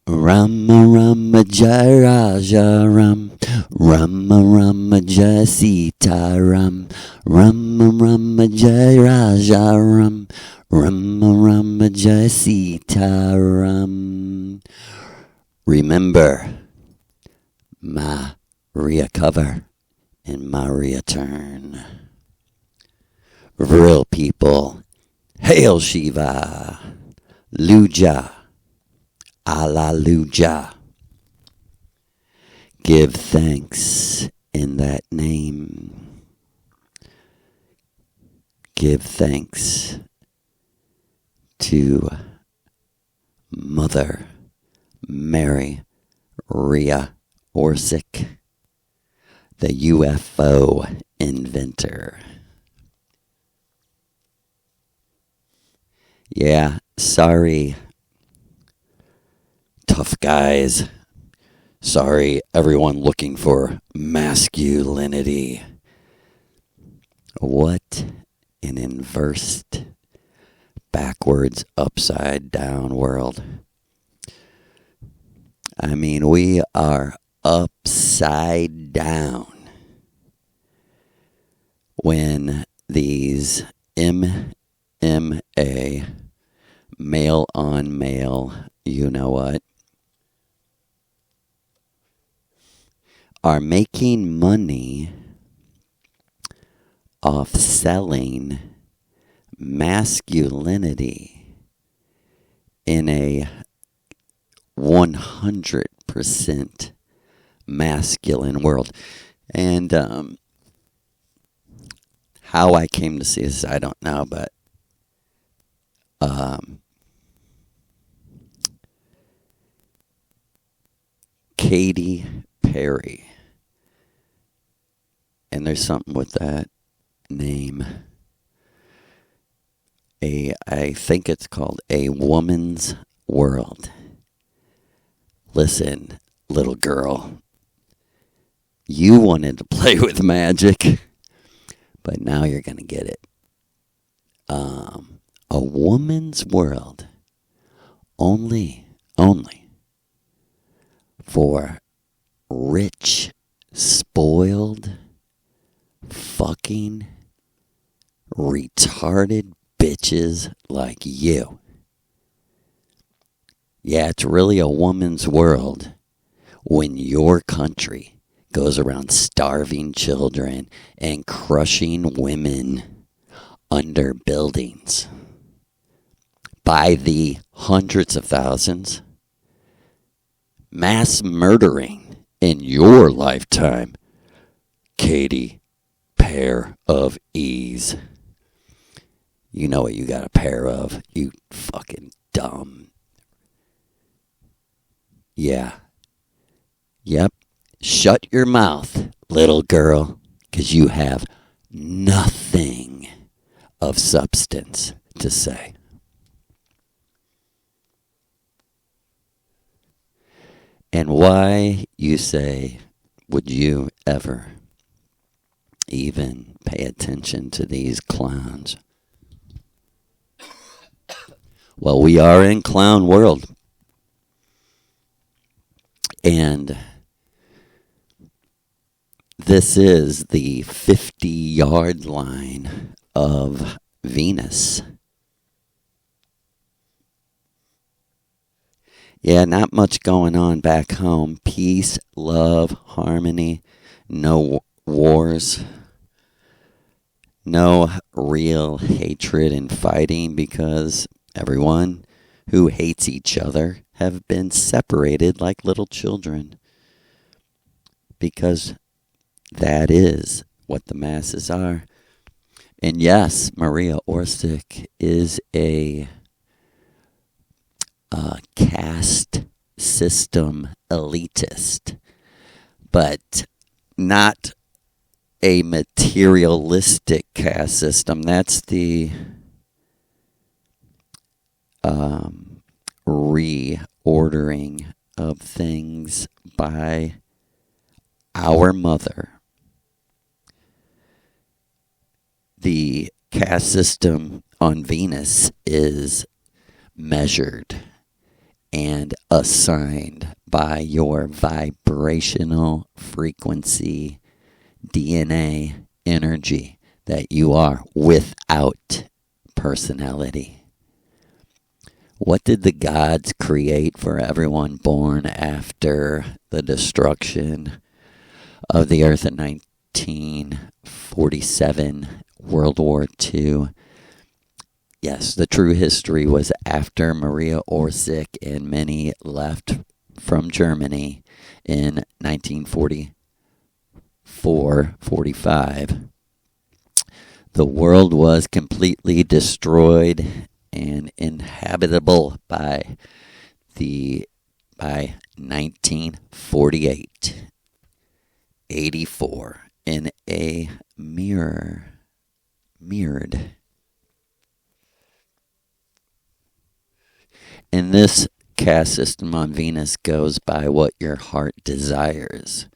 Rama Rama Jai Raja Ram, Rama Rama Jai Sita Ram, Rama Rama Jai Raja Ram, Rama Rama Jai Sita Ram. Remember, Maria cover and Maria turn. Vril people, hail Shiva, Luja. Alleluia. Give thanks in that name. Give thanks to Mother Mary Rhea Orsic, the UFO inventor. Yeah, sorry, tough guys. Sorry, everyone looking for masculinity. What an inversed, backwards, upside down world. I mean, we are upside down when these MMA, male on male, you know what, are making money off selling masculinity in a 100% masculine world. And how I came to see this, I don't know, but Katy Perry. And there's something with that name. I think it's called A Woman's World. Listen, little girl, you wanted to play with magic, but now you're going to get it. A woman's world only for rich, spoiled, fucking retarded bitches like you. Yeah, it's really a woman's world when your country goes around starving children and crushing women under buildings by the hundreds of thousands, mass murdering in your lifetime, Katy, pair of E's. You know what you got a pair of, you fucking dumb. Yeah. Yep. Shut your mouth, little girl, because you have nothing of substance to say. And why, you say, would you ever even pay attention to these clowns? Well, we are in clown world. And this is the 50-yard line of Venus. Yeah, not much going on back home. Peace, love, harmony, no wars, no real hatred and fighting, because everyone who hates each other have been separated like little children. Because that is what the masses are. And yes, Maria Orsic is a caste system elitist, but not a materialistic caste system. That's the reordering of things by our mother. The caste system on Venus is measured and assigned by your vibrational frequency DNA energy that you are without personality. What did the gods create for everyone born after the destruction of the earth in 1947, World War II? Yes, the true history was after Maria Orsic and many left from Germany in 1944-45. The world was completely destroyed and inhabitable by 1948, 84 in a mirrored. And this caste system on Venus goes by what your heart desires.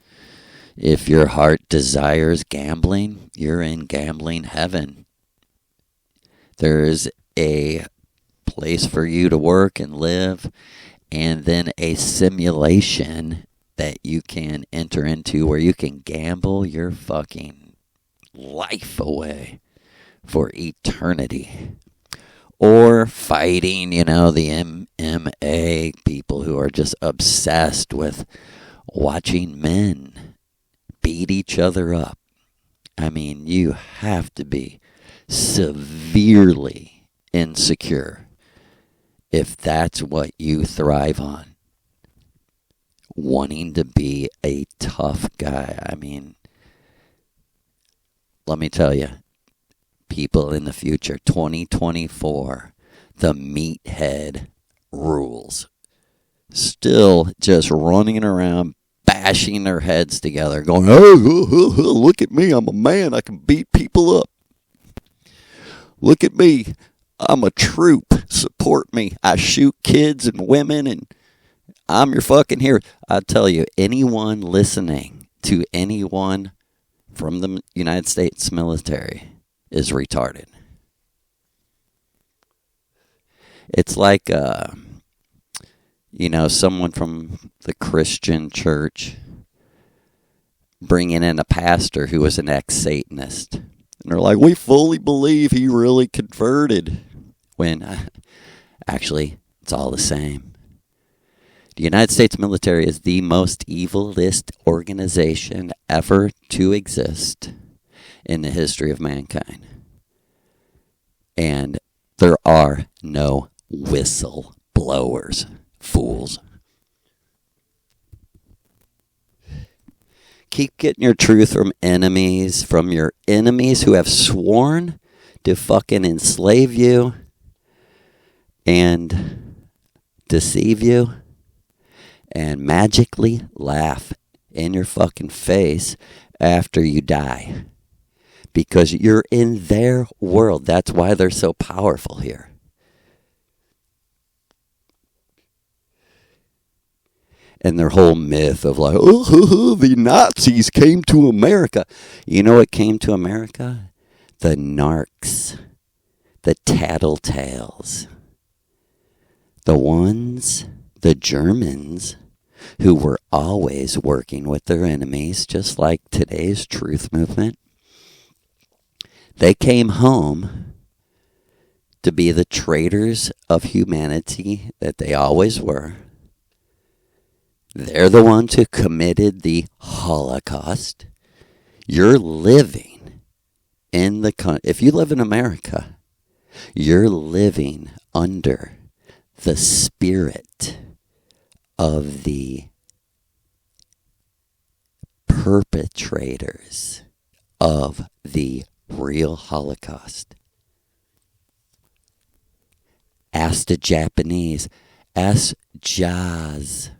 If your heart desires gambling, you're in gambling heaven. There's a place for you to work and live, and then a simulation that you can enter into where you can gamble your fucking life away for eternity. Or fighting, the MMA people who are just obsessed with watching men beat each other up. I mean, you have to be severely insecure if that's what you thrive on. Wanting to be a tough guy. I mean, let me tell you, people in the future, 2024, the meathead rules. Still just running around, bashing their heads together, going, oh, look at me, I'm a man, I can beat people up. Look at me, I'm a troop, support me. I shoot kids and women, and I'm your fucking hero. I tell you, anyone listening to anyone from the United States military is retarded. It's like, someone from the Christian church bringing in a pastor who was an ex-Satanist. And they're like, we fully believe he really converted. When actually, it's all the same. The United States military is the most evilest organization ever to exist in the history of mankind. And there are no whistleblowers, fools. Keep getting your truth from your enemies who have sworn to fucking enslave you and deceive you and magically laugh in your fucking face after you die. Because you're in their world. That's why they're so powerful here. And their whole myth of like, the Nazis came to America. You know what came to America? The narcs. The tattletales. The Germans, who were always working with their enemies, just like today's truth movement. They came home to be the traitors of humanity that they always were. They're the ones who committed the Holocaust. You're living in the country. If you live in America, you're living under the spirit of the perpetrators of the real Holocaust. Ask the Japanese. Ask Japan.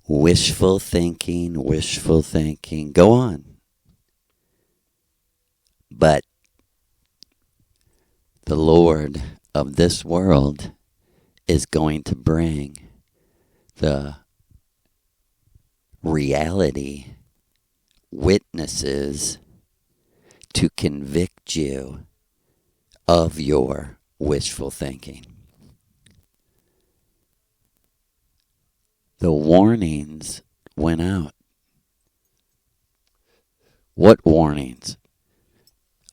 Wishful thinking. Go on. But the Lord of this world is going to bring the reality witnesses to convict you of your wishful thinking. The warnings went out. What warnings?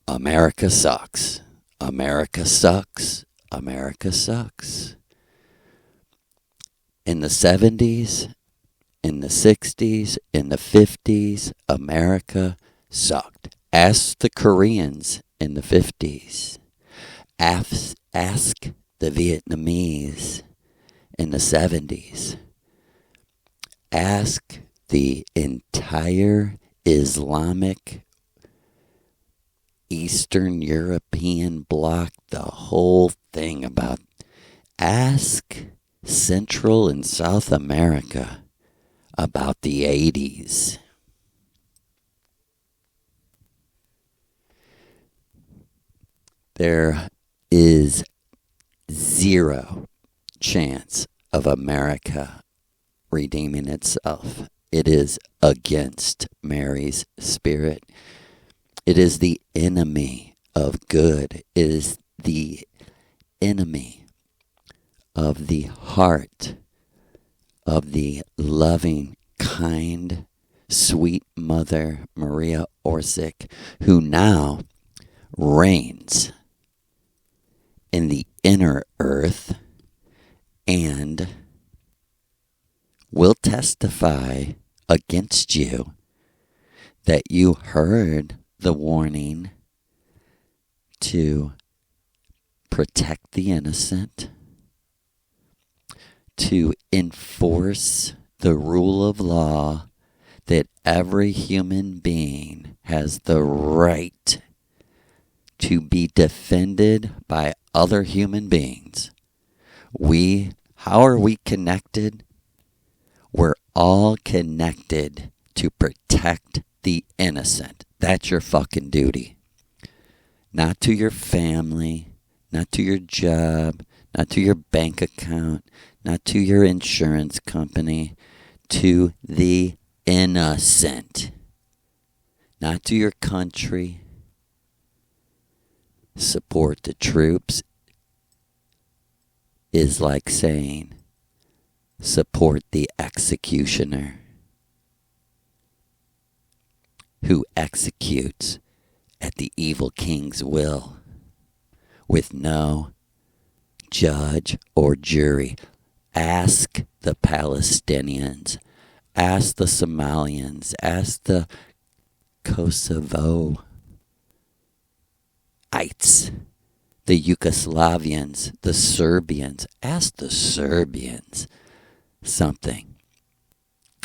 America sucks. America sucks. America sucks. In the 70s, in the 60s, in the 50s, America sucked. Ask the Koreans in the 50s. Ask the Vietnamese in the 70s. Ask the entire Islamic Eastern European bloc, the whole thing about. Ask Central and South America about the 80s. There is zero chance of America redeeming itself. It is against Mary's spirit. It is the enemy of good. It is the enemy of the heart of the loving, kind, sweet mother, Maria Orsic, who now reigns in the inner earth and will testify against you that you heard the warning to protect the innocent, to enforce the rule of law, that every human being has the right to be defended by other human beings. How are we connected? We're all connected to protect the innocent. That's your fucking duty. Not to your family, not to your job, not to your bank account, not to your insurance company, to the innocent. Not to your country. Support the troops is like saying, support the executioner who executes at the evil king's will with no judge or jury. Ask the Palestinians, ask the Somalians, ask the Kosovoites, the Yugoslavians, the Serbians. Ask the Serbians something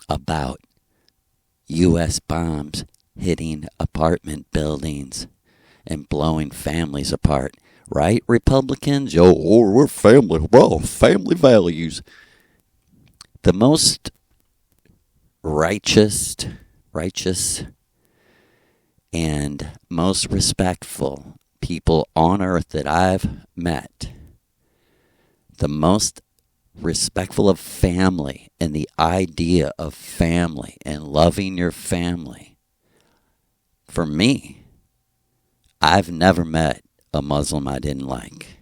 about U.S. bombs hitting apartment buildings and blowing families apart. Right, Republicans? We're family. Well, family values. The most righteous and most respectful people on earth that I've met, the most respectful of family and the idea of family and loving your family. For me, I've never met a Muslim I didn't like.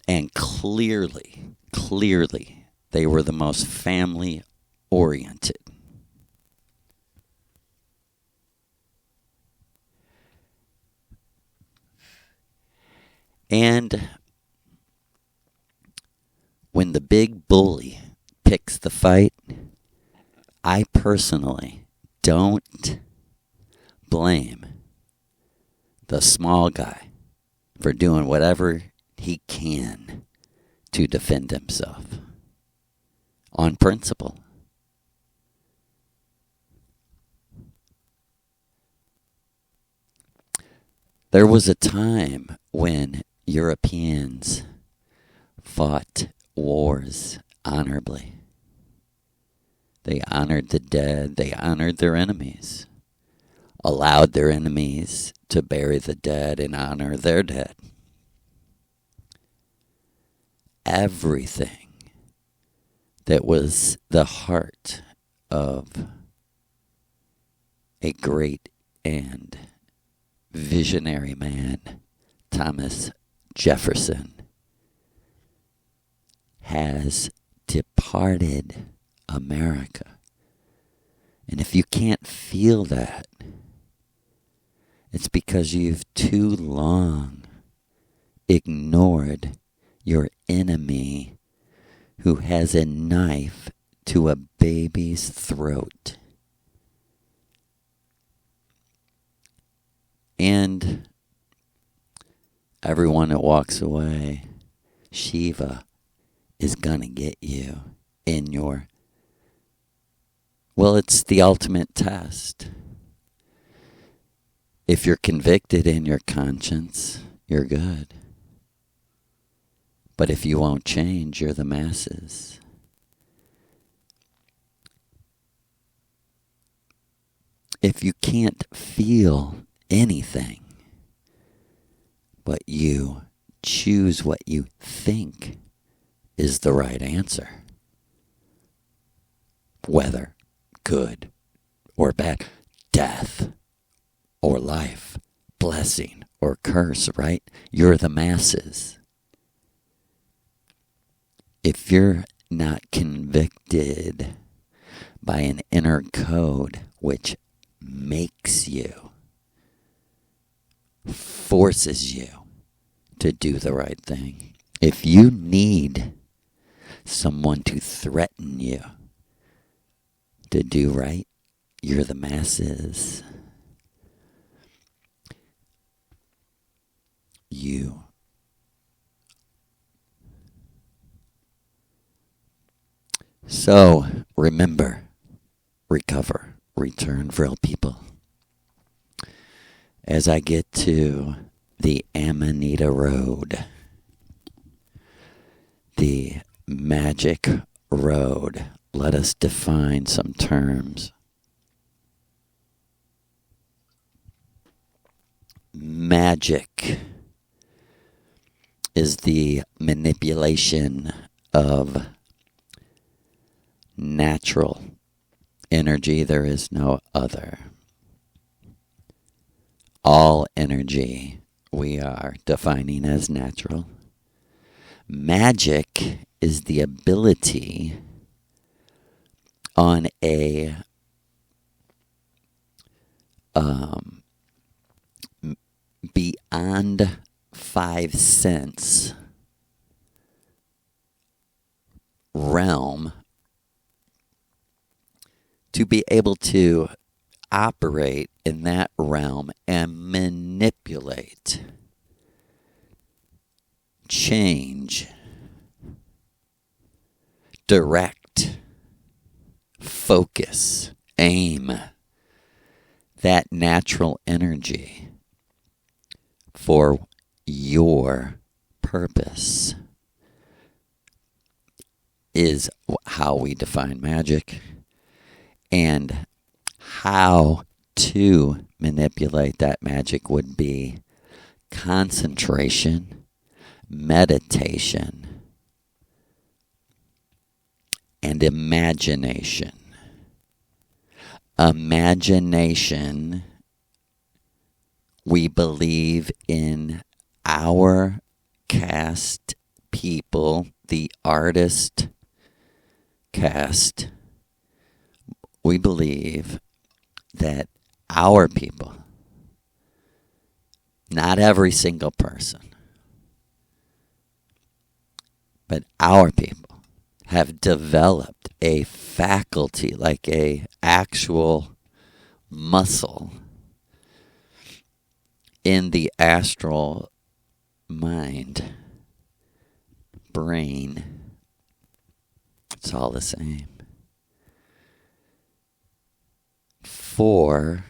And clearly, they were the most family oriented. And when the big bully picks the fight, I personally don't blame the small guy for doing whatever he can to defend himself on principle. There was a time when Europeans fought wars honorably. They honored the dead. They honored their enemies. Allowed their enemies to bury the dead and honor their dead. Everything that was the heart of a great and visionary man Thomas Jefferson has departed America. And if you can't feel that, it's because you've too long ignored your enemy who has a knife to a baby's throat. And everyone that walks away, Shiva is gonna get you in your... Well, it's the ultimate test. If you're convicted in your conscience, you're good. But if you won't change, you're the masses. If you can't feel anything, but you choose what you think is the right answer, whether good or bad, death or life, blessing or curse, right? You're the masses. If you're not convicted by an inner code which makes you, forces you to do the right thing, if you need someone to threaten you to do right, you're the masses. You. So, remember, recover, return, Vril people. As I get to the Amanita Road, the magic road, let us define some terms. Magic is the manipulation of natural energy. There is no other. All energy we are defining as natural. Magic is the ability on a beyond 5 sense realm to be able to operate in that realm and manipulate, change, direct, focus, aim that natural energy for your purpose is how we define magic. And how to manipulate that magic would be concentration, meditation, and imagination. Imagination, we believe in our caste people, the artist caste. We believe that our people, not every single person, but our people have developed a faculty, like a actual muscle in the astral mind, brain. It's all the same. For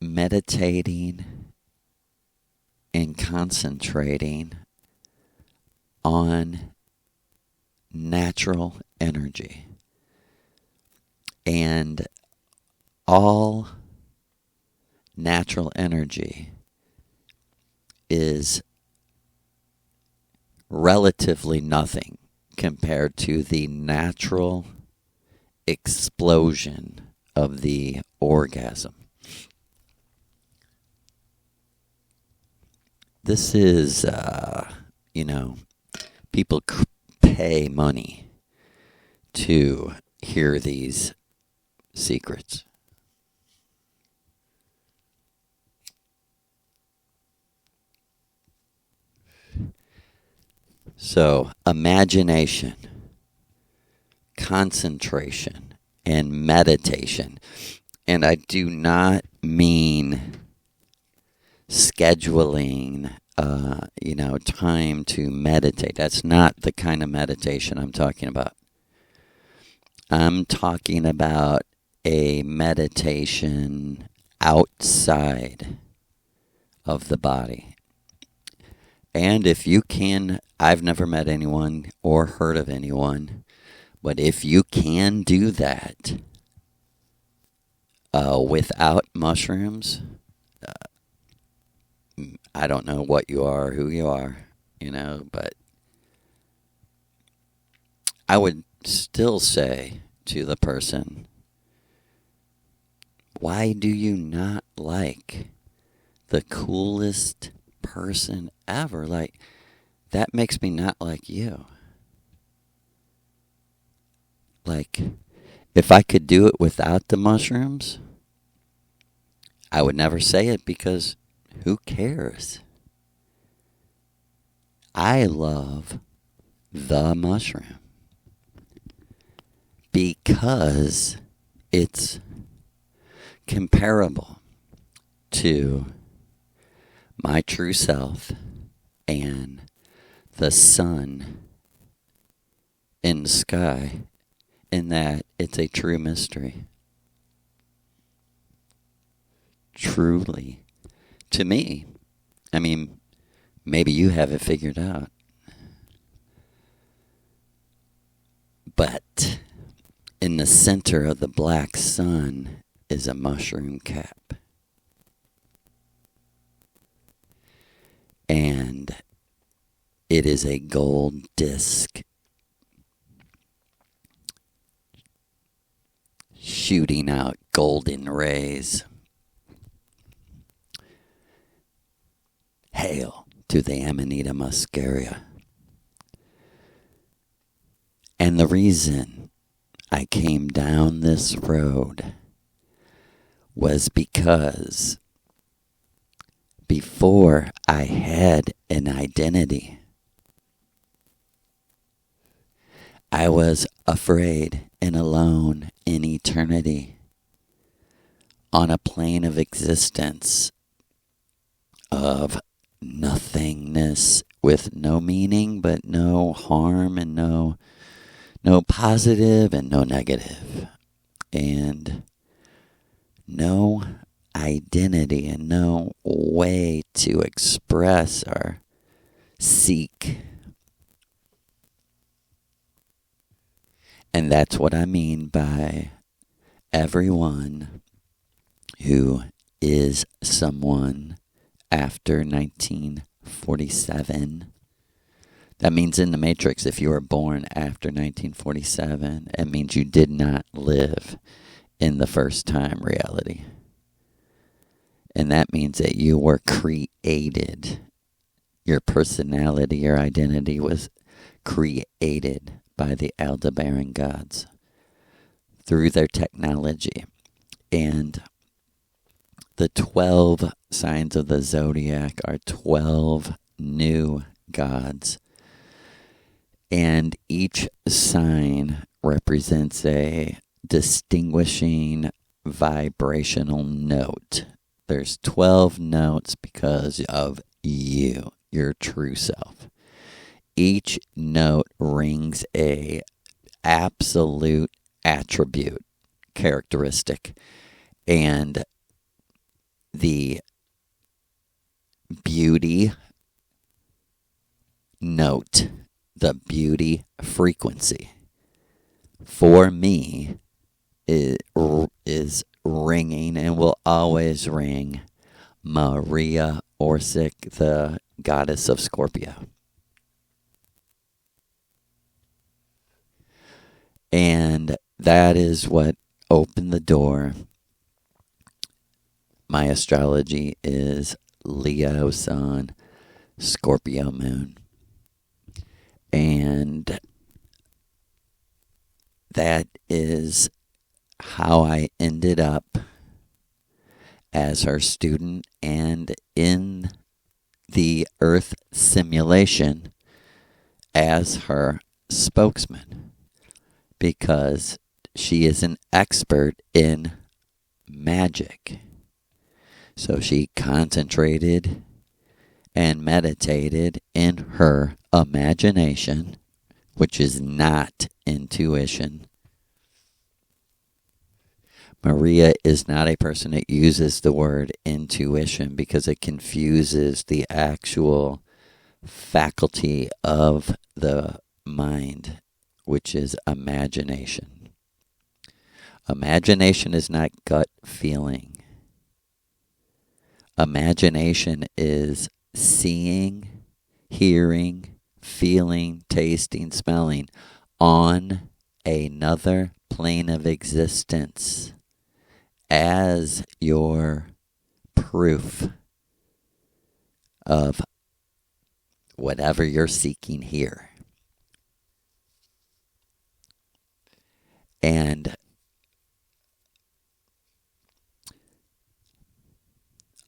meditating and concentrating on natural energy. And all natural energy is relatively nothing compared to the natural explosion of the orgasm. This is, people pay money to hear these secrets. So, imagination, concentration, and meditation. And I do not mean scheduling, time to meditate. That's not the kind of meditation I'm talking about. I'm talking about a meditation outside of the body. And if you can, I've never met anyone or heard of anyone, but if you can do that without mushrooms, I don't know what you are, who you are, but I would still say to the person, why do you not like the coolest person ever? Like, that makes me not like you. Like, if I could do it without the mushrooms, I would never say it because who cares? I love the mushroom because it's comparable to my true self and the sun in the sky, in that it's a true mystery. Truly. To me, I mean, maybe you have it figured out. But in the center of the black sun is a mushroom cap. And it is a gold disc shooting out golden rays. Hail to the Amanita muscaria. And the reason I came down this road was because before I had an identity, I was afraid and alone in eternity on a plane of existence of nothingness with no meaning but no harm and no positive and no negative, and no identity and no way to express or seek. And that's what I mean by everyone who is someone after 1947. That means in the Matrix, if you were born after 1947, it means you did not live in the first time reality. And that means that you were created. Your personality, your identity was created by the Aldebaran gods through their technology. And the 12 signs of the zodiac are 12 new gods. And each sign represents a distinguishing vibrational note. There's 12 notes because of you, your true self. Each note rings a absolute attribute, characteristic, and the beauty note, the beauty frequency, for me is ringing and will always ring Maria Orsic, the goddess of Scorpio. And that is what opened the door. My astrology is Leo Sun, Scorpio Moon. And that is how I ended up as her student and in the Earth simulation as her spokesman, because she is an expert in magic. So she concentrated and meditated in her imagination, which is not intuition. Maria is not a person that uses the word intuition because it confuses the actual faculty of the mind, which is imagination. Imagination is not gut feeling. Imagination is seeing, hearing, feeling, tasting, smelling on another plane of existence as your proof of whatever you're seeking here. And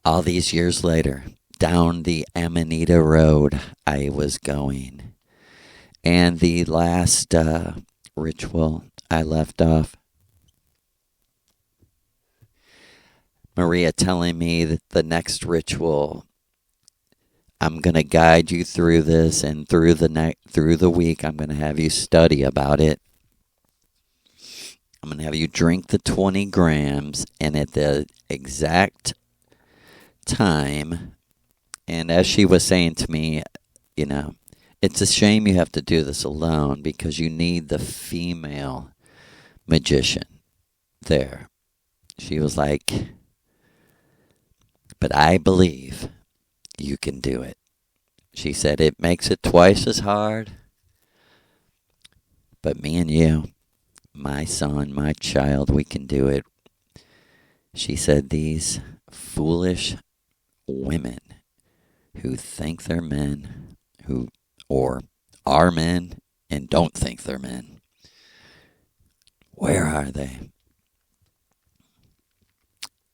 all these years later, down the Amanita Road I was going. And the last ritual I left off, Maria telling me that the next ritual, I'm going to guide you through this, and through the week I'm going to have you study about it. I'm going to have you drink the 20 grams, and at the exact time, and as she was saying to me, it's a shame you have to do this alone because you need the female magician there. She was like, but I believe you can do it. She said it makes it twice as hard, but me and you, my son, my child, we can do it. She said these foolish women who think they're men, or are men and don't think they're men, where are they?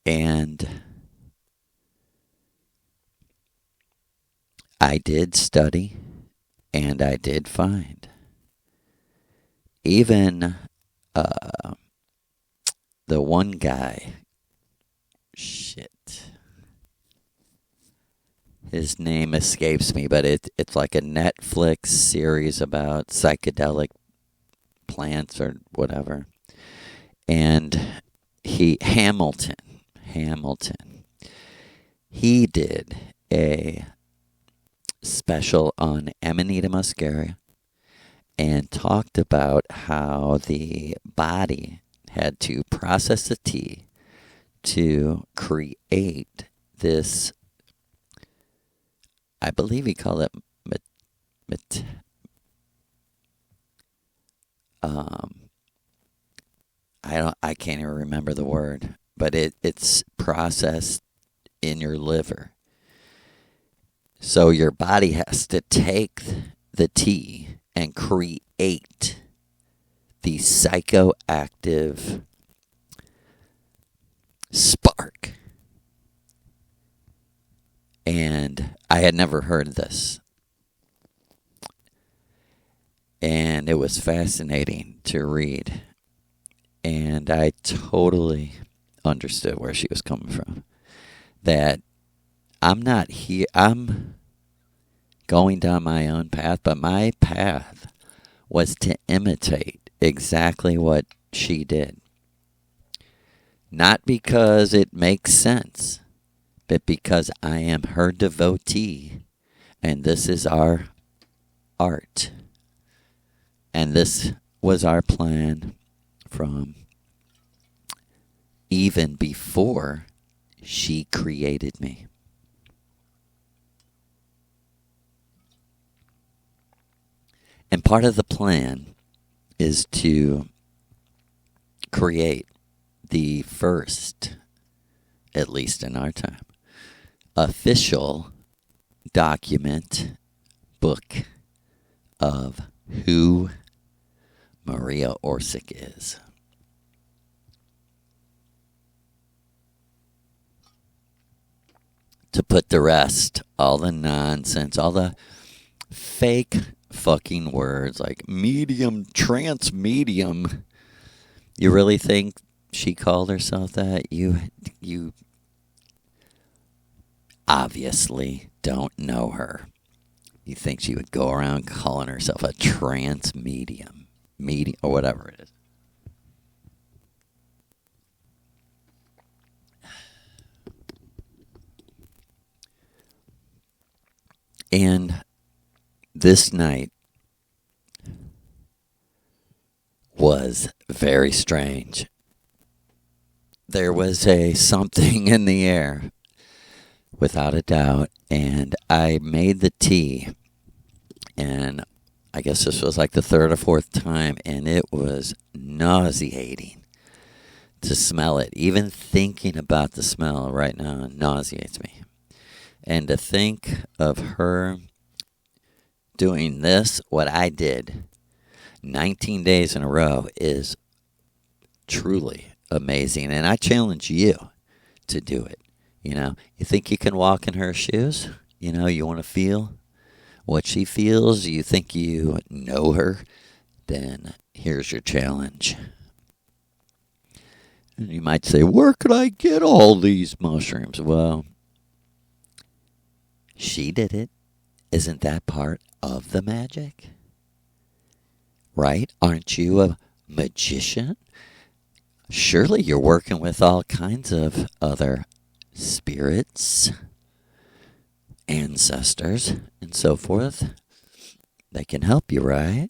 And I did study, and I did find even the one guy, his name escapes me, but it's like a Netflix series about psychedelic plants or whatever. And Hamilton, he did a special on Amanita muscaria and talked about how the body had to process the tea to create this, I believe he called it I can't even remember the word, but it's processed in your liver. So your body has to take the tea and create the psychoactive spark. And I had never heard this. And it was fascinating to read. And I totally understood where she was coming from. That I'm not here, I'm going down my own path, but my path was to imitate exactly what she did. Not because it makes sense, but because I am her devotee, and this is our art. And this was our plan from even before she created me. And part of the plan is to create the first, at least in our time, official document book of who Maria Orsic is. To put to rest all the nonsense, all the fake fucking words like medium, trance medium. You really think she called herself that? You obviously don't know her. You think she would go around calling herself a trance medium, or whatever it is. And this night was very strange. There was a something in the air, without a doubt, and I made the tea, and I guess this was like the third or fourth time, and it was nauseating to smell it. Even thinking about the smell right now nauseates me. And to think of her doing this, what I did, 19 days in a row, is truly amazing. And I challenge you to do it. You know, you think you can walk in her shoes? You know, you want to feel what she feels? You think you know her? Then here's your challenge. And you might say, where could I get all these mushrooms? Well, she did it. Isn't that part of the magic? Right? Aren't you a magician? Surely you're working with all kinds of other spirits, ancestors, and so forth. They can help you, right?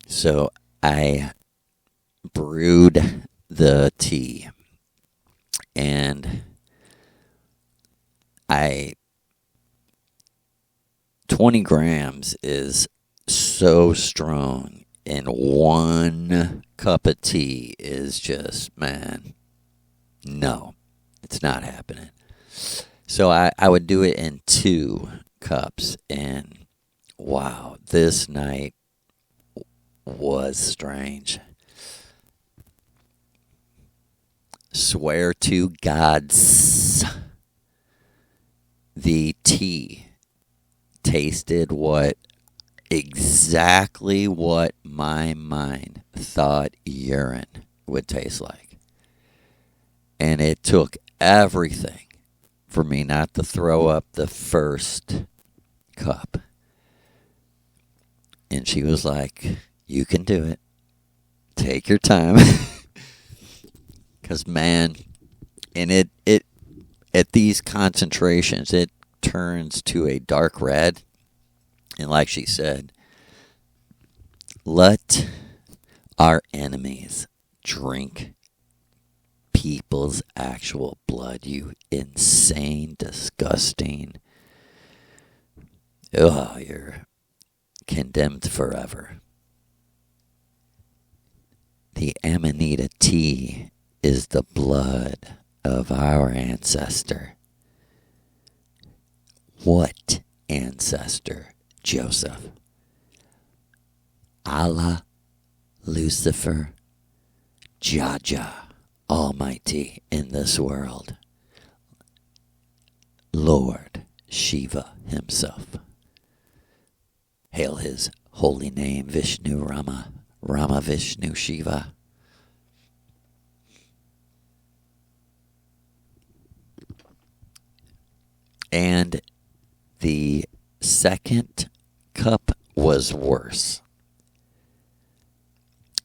So I brewed the tea, and 20 grams is so strong, and 1 cup of tea is just, man, no, it's not happening. So I would do it in 2 cups, and wow, this night was strange. Swear to gods, the tea tasted exactly what my mind thought urine would taste like. And it took everything for me not to throw up the first cup. And she was like, you can do it. Take your time. Because, man, and it at these concentrations, it turns to a dark red. And like she said, let our enemies drink people's actual blood, you insane, disgusting. Oh, you're condemned forever. The Amanita tea is the blood of our ancestor. What ancestor, Joseph? Allah, Lucifer, Jaja, Almighty in this world. Lord Shiva himself. Hail his holy name, Vishnu Rama, Rama Vishnu Shiva. And the second cup was worse.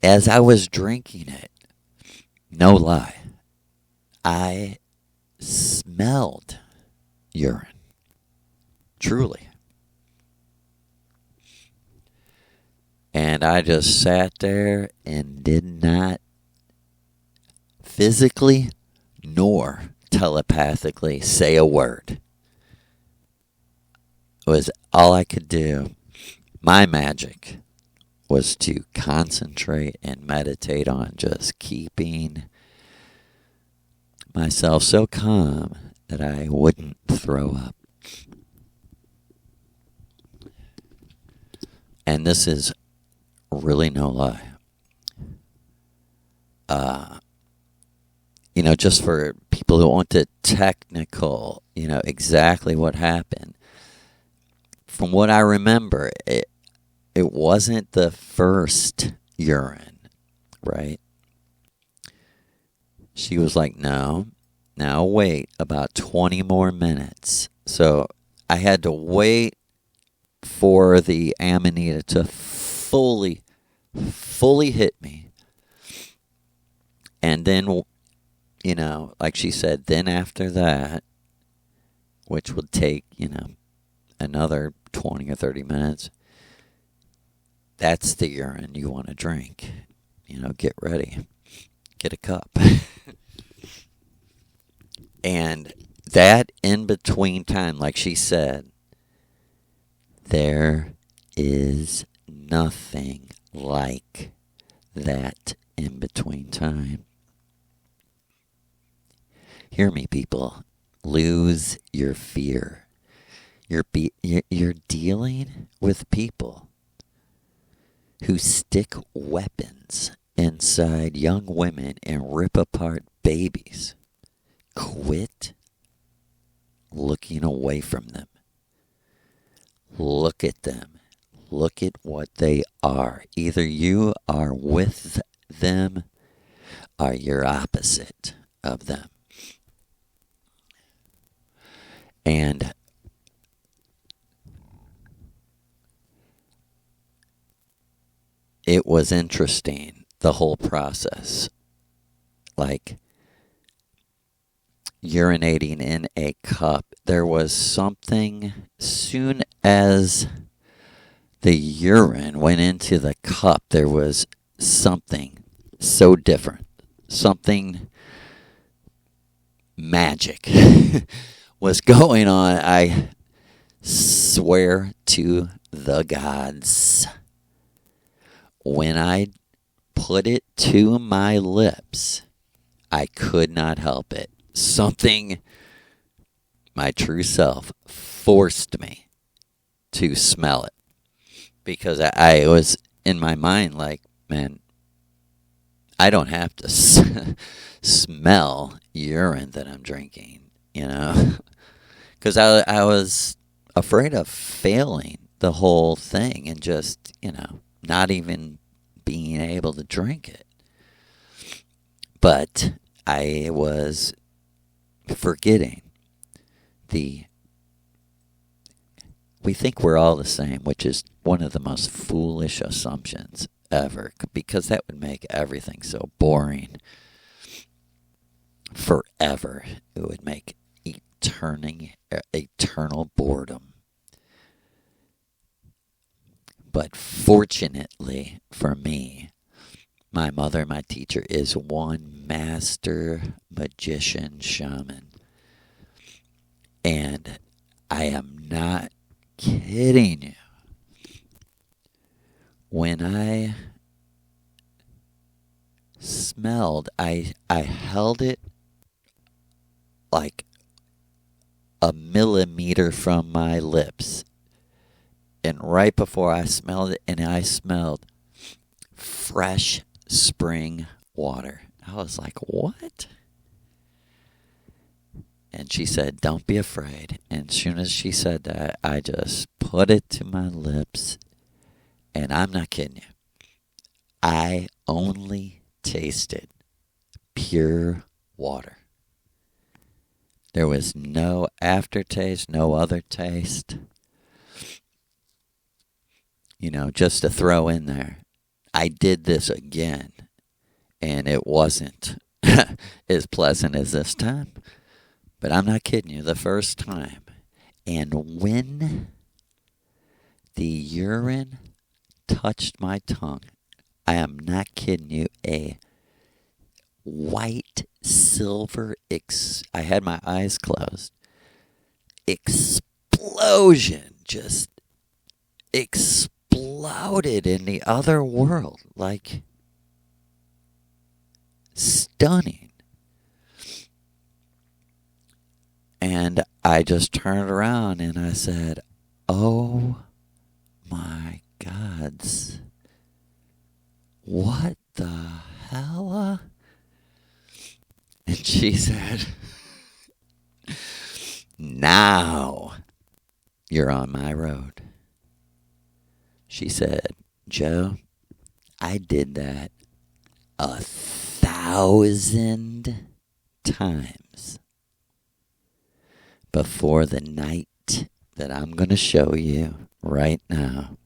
As I was drinking it, no lie, I smelled urine. Truly. And I just sat there and did not physically nor telepathically say a word. It was all I could do My magic was to concentrate and meditate on just keeping myself so calm that I wouldn't throw up. And this is really no lie. Just for people who want the technical, exactly what happened. From what I remember, it wasn't the first urine, right? She was like, no, now wait about 20 more minutes. So I had to wait for the amanita to fully hit me. And then, like she said, then after that, which would take, another 20 or 30 minutes, that's the urine you want to drink. Get ready. Get a cup. And that in between time, like she said, there is nothing like that in between time. Hear me, people. Lose your fear. You're dealing with people who stick weapons inside young women and rip apart babies. Quit looking away from them. Look at them. Look at what they are. Either you are with them or you're opposite of them. And it was interesting, the whole process. Like urinating in a cup. There was something, soon as the urine went into the cup, there was something so different. Something magic was going on. I swear to the gods. When I put it to my lips, I could not help it. Something, my true self, forced me to smell it. Because I was in my mind like, man, I don't have to smell urine that I'm drinking, Because I was afraid of failing the whole thing and just, not even being able to drink it. But I was forgetting we think we're all the same, which is one of the most foolish assumptions ever, because that would make everything so boring forever. It would make eternal boredom. But fortunately for me, my mother, my teacher, is one master magician shaman. And I am not kidding you. When I smelled, I held it like a millimeter from my lips. And right before I smelled it, and I smelled fresh spring water. I was like, what? And she said, don't be afraid. And as soon as she said that, I just put it to my lips. And I'm not kidding you. I only tasted pure water. There was no aftertaste, no other taste. Just to throw in there, I did this again, and it wasn't as pleasant as this time. But I'm not kidding you, the first time. And when the urine touched my tongue, I am not kidding you, a white silver, I had my eyes closed, explosion, just exploded exploded in the other world. Like, stunning. And I just turned around and I said, oh my gods, what the hell? And she said, now you're on my road. She said, Joe, I did that 1,000 times before the night that I'm going to show you right now.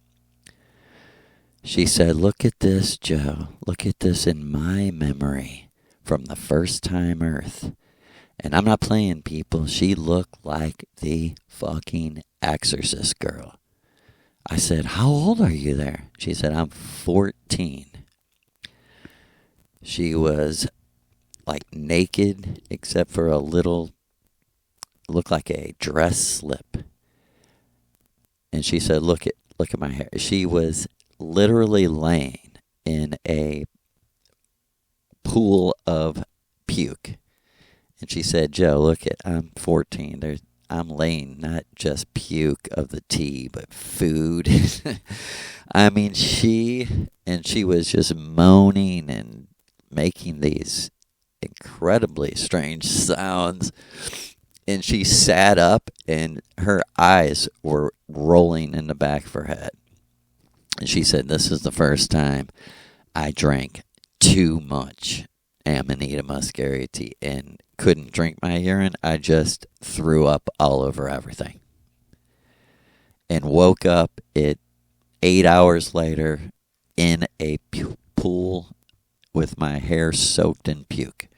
She said, look at this, Joe. Look at this in my memory from the first time Earth. And I'm not playing, people. She looked like the fucking Exorcist girl. I said, how old are you there? She said, I'm 14. She was like naked except for a little, looked like a dress slip. And she said, look at my hair. She was literally laying in a pool of puke. And she said, Joe, look at, I'm 14. I'm laying not just puke of the tea, but food. I mean, she was just moaning and making these incredibly strange sounds. And she sat up and her eyes were rolling in the back of her head. And she said, this is the first time I drank too much Amanita muscaria tea and couldn't drink my urine. I just threw up all over everything. And woke up 8 hours later in a pool with my hair soaked in puke.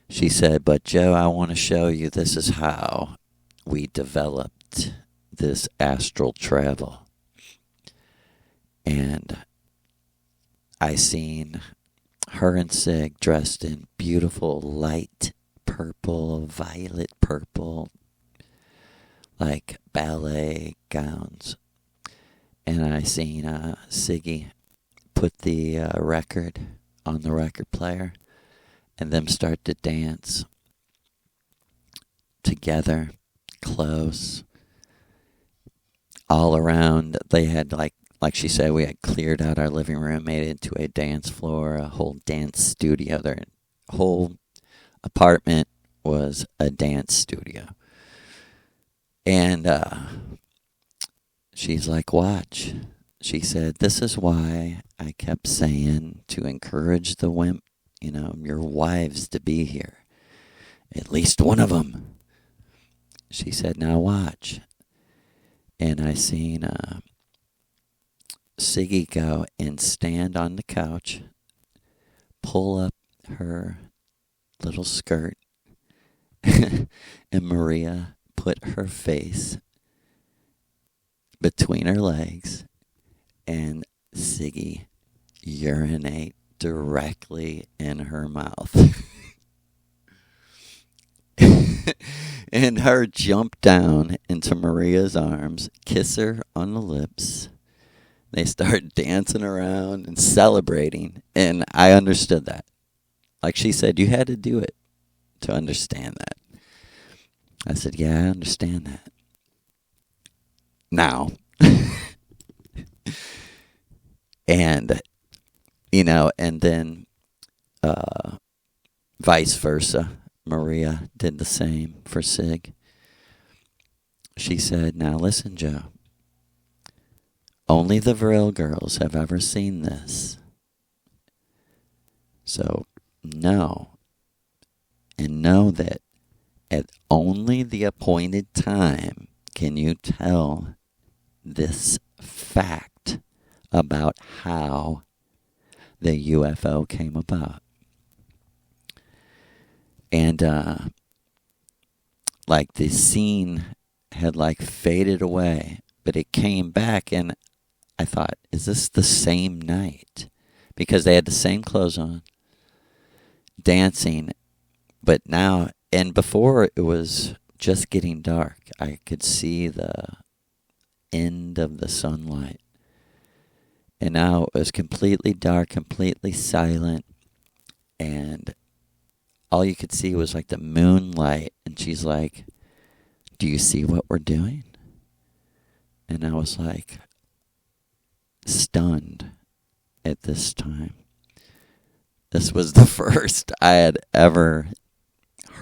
She said, but Joe, I want to show you this is how we developed this astral travel. And I seen her and Sig dressed in beautiful light purple, violet purple, like ballet gowns. And I seen Siggy put the record on the record player and them start to dance together, close, all around. They had, like she said, we had cleared out our living room, made it into a dance floor, a whole dance studio. Their whole apartment was a dance studio. And she's like, watch. She said, this is why I kept saying to encourage the your wives to be here. At least one of them. She said, now watch. And I seen Siggy go and stand on the couch, pull up her little skirt, and Maria put her face between her legs, and Siggy urinate directly in her mouth. And her jump down into Maria's arms, kiss her on the lips. They start dancing around and celebrating, and I understood that. Like she said, you had to do it to understand that. I said, yeah, I understand that. Now. And, and then vice versa. Maria did the same for Sig. She said, now listen, Joe. Only the Vril girls have ever seen this. So know, and know that at only the appointed time can you tell this fact about how the UFO came about. And like the scene had like faded away, but it came back, and I thought, is this the same night? Because they had the same clothes on, dancing, but now, and before it was just getting dark. I could see the end of the sunlight. And now it was completely dark, completely silent, and all you could see was like the moonlight. And she's like, "Do you see what we're doing?" And I was like, stunned at this time. This was the first I had ever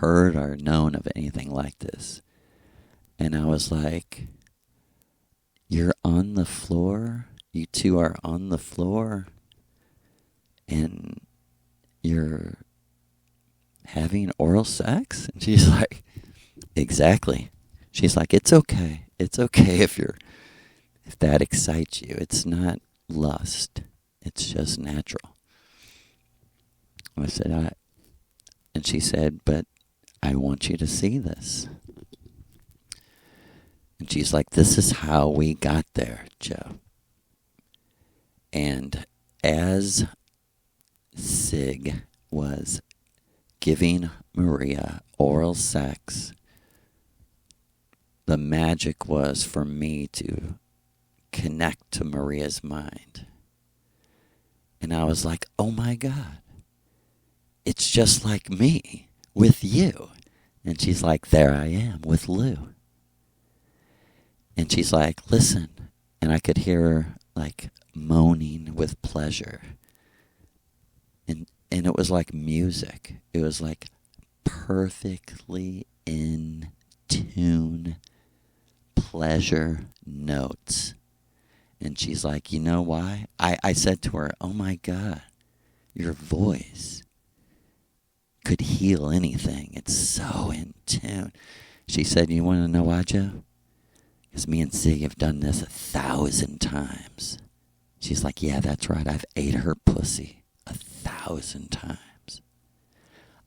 heard or known of anything like this. And I was like, "You're on the floor? You two are on the floor? And you're having oral sex?" And she's like, "Exactly." She's like, "It's okay. It's okay if that excites you. It's not lust. It's just natural." I said, and she said, "But I want you to see this." And she's like, "This is how we got there, Joe." And as Sig was giving Maria oral sex, the magic was for me to connect to Maria's mind. And I was like, "Oh my God, it's just like me with you." And she's like, "There I am with Lou." And she's like, "Listen." And I could hear her like moaning with pleasure. And it was like music. It was like perfectly in tune pleasure notes. And she's like, "You know why?" I said to her, "Oh my God, your voice could heal anything. It's so in tune." She said, "You want to know why, Joe? Because me and Zig have done this 1,000 times." She's like, "Yeah, that's right. I've ate her pussy 1,000 times.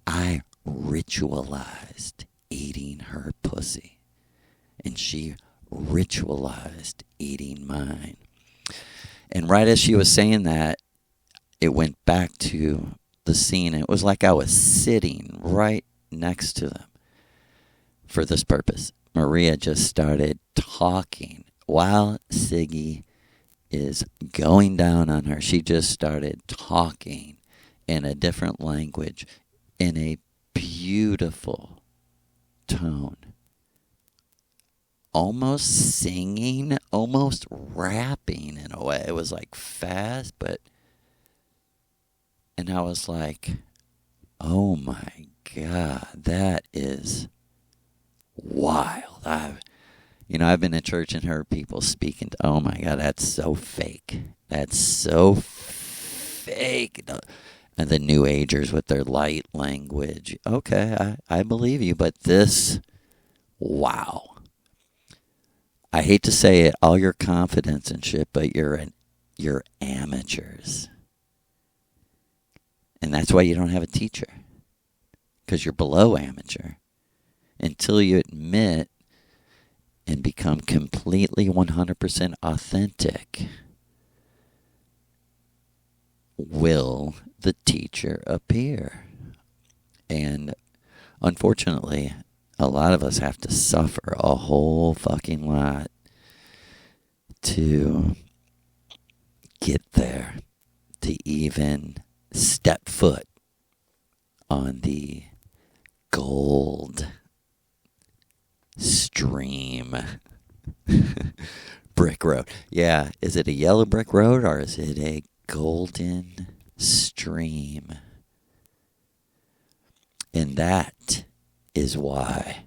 I ritualized eating her pussy. And she ritualized eating mine." And right as she was saying that, it went back to the scene. It was like I was sitting right next to them for this purpose. Maria just started talking while Siggy is going down on her. She just started talking in a different language, in a beautiful tone. Almost singing, almost rapping in a way. It was like fast, and I was like, "Oh my God, that is wild." I've been in church and heard people speaking. Oh my God, that's so fake. That's so fake. And the New Agers with their light language. Okay, I believe you, but this, wow. I hate to say it, all your confidence and shit, but you're amateurs. And that's why you don't have a teacher. Because you're below amateur. Until you admit and become completely 100% authentic, will the teacher appear. And unfortunately, a lot of us have to suffer a whole fucking lot to get there, to even step foot on the gold stream brick road. Yeah, is it a yellow brick road or is it a golden stream? And that is why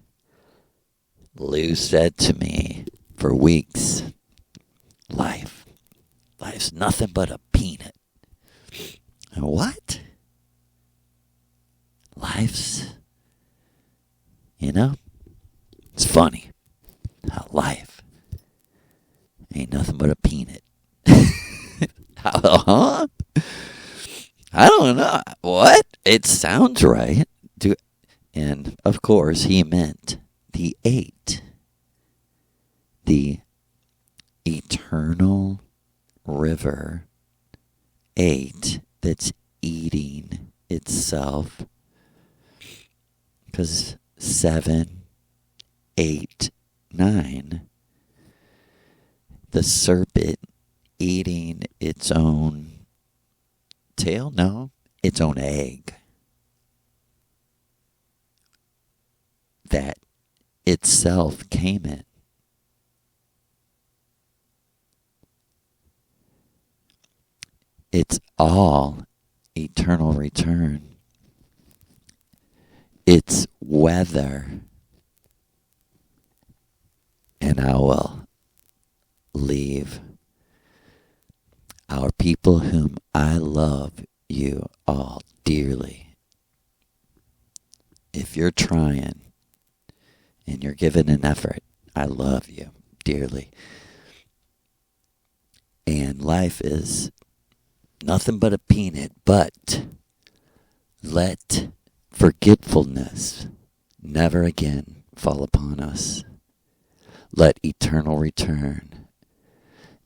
Lou said to me for weeks, life's nothing but a peanut. And what? Life's, it's funny how life ain't nothing but a peanut. Huh? I don't know. What? It sounds right. And, of course, he meant the 8. The eternal river 8 that's eating itself. Because 7, 8, 9 the serpent eating its own tail? No, its own egg. That itself came in. It's all eternal return. It's whether, and I will leave our people whom I love you all dearly. If you're trying and you're giving an effort, I love you dearly. And life is nothing but a peanut, but let forgetfulness never again fall upon us. Let eternal return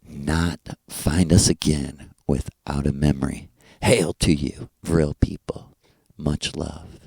not find us again without a memory. Hail to you, Vril people. Much love.